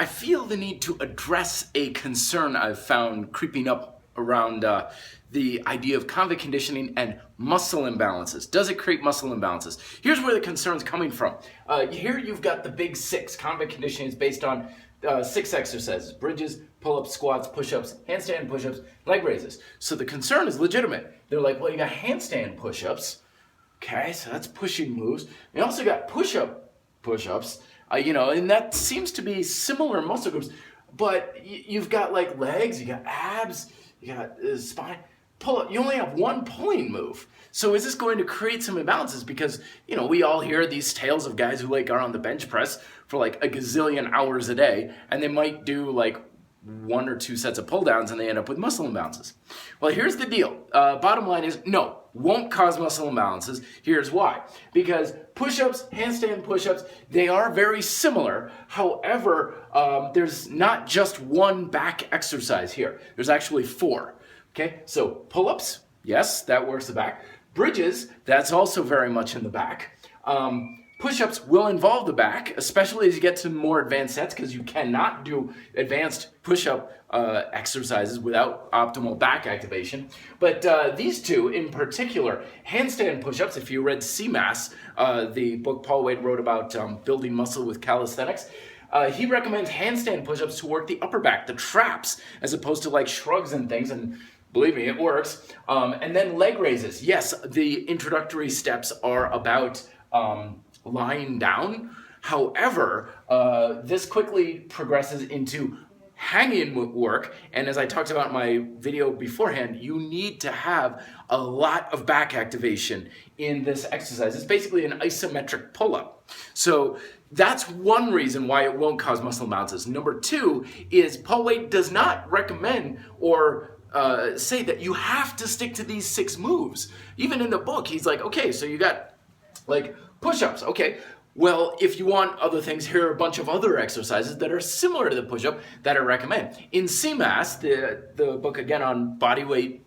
I feel the need to address a concern I've found creeping up around the idea of convict conditioning and muscle imbalances. Does it create muscle imbalances? Here's where the concern's coming from. Here you've got the big six. Convict conditioning is based on 6 exercises: bridges, pull-ups, squats, push-ups, handstand push-ups, leg raises. So the concern is legitimate. They're like, well, you got handstand push-ups. Okay, so that's pushing moves. You also got push-ups, and that seems to be similar muscle groups, but you've got like legs, you got abs, you got spine. Pull-up, you only have one pulling move. So is this going to create some imbalances? Because, we all hear these tales of guys who are on the bench press for like a gazillion hours a day, and they might do like 1 or 2 sets of pull downs and they end up with muscle imbalances. Well, here's the deal. Bottom line is no, won't cause muscle imbalances. Here's why. Because push-ups, handstand push-ups, they are very similar. However, there's not just one back exercise here. There's actually 4. Okay, so pull-ups, yes, that works the back. Bridges, that's also very much in the back. Push-ups will involve the back, especially as you get to more advanced sets, because you cannot do advanced push-up exercises without optimal back activation. But these two in particular, handstand push-ups, if you read CMAS, the book Paul Wade wrote about building muscle with calisthenics, he recommends handstand push-ups to work the upper back, the traps, as opposed to like shrugs and things, and believe me, it works. And then leg raises. Yes, the introductory steps are about lying down. However, this quickly progresses into hanging work, and as I talked about in my video beforehand, you need to have a lot of back activation in this exercise. It's basically an isometric pull-up. So that's one reason why it won't cause muscle imbalances. Number 2 is Paul Wade does not recommend or say that you have to stick to these 6 moves. Even in the book, he's like, okay, so you got like push-ups, okay. Well, if you want other things, here are a bunch of other exercises that are similar to the push-up that I recommend. In CMAS, the book again on body weight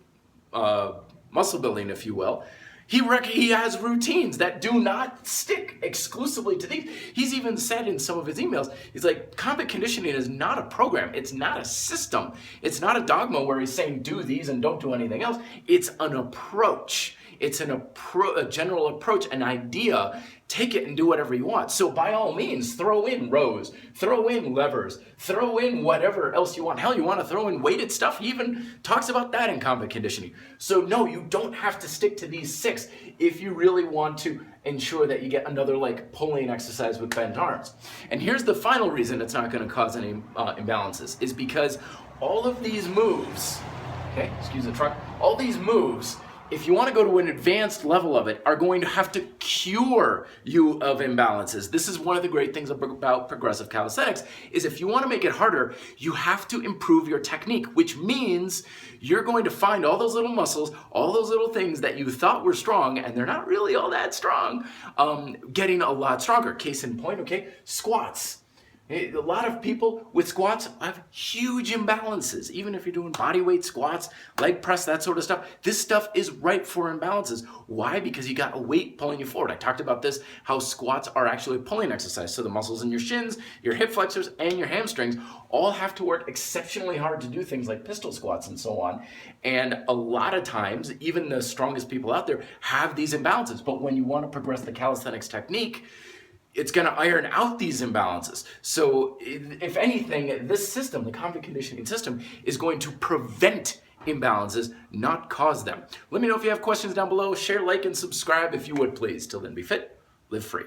muscle building, if you will, he has routines that do not stick exclusively to these. He's even said in some of his emails, he's like, convict conditioning is not a program. It's not a system. It's not a dogma where he's saying do these and don't do anything else. It's an approach. It's a general approach, an idea. Take it and do whatever you want. So by all means, throw in rows, throw in levers, throw in whatever else you want. Hell, you want to throw in weighted stuff? He even talks about that in convict conditioning. So no, you don't have to stick to these 6 if you really want to ensure that you get another like pulling exercise with bent arms. And here's the final reason it's not going to cause any imbalances, is because all of these moves, okay, excuse the truck, all these moves, if you want to go to an advanced level of it, are going to have to cure you of imbalances. This is one of the great things about progressive calisthenics, is if you want to make it harder, you have to improve your technique, which means you're going to find all those little muscles, all those little things that you thought were strong, and they're not really all that strong, getting a lot stronger. Case in point, okay, squats. A lot of people with squats have huge imbalances. Even if you're doing body weight squats, leg press, that sort of stuff, this stuff is ripe for imbalances. Why? Because you got a weight pulling you forward. I talked about this, how squats are actually a pulling exercise. So the muscles in your shins, your hip flexors, and your hamstrings all have to work exceptionally hard to do things like pistol squats and so on. And a lot of times, even the strongest people out there have these imbalances. But when you want to progress the calisthenics technique, it's going to iron out these imbalances. So if anything, this system, the convict conditioning system, is going to prevent imbalances, not cause them. Let me know if you have questions down below. Share, like, and subscribe if you would, please. Till then, be fit, live free.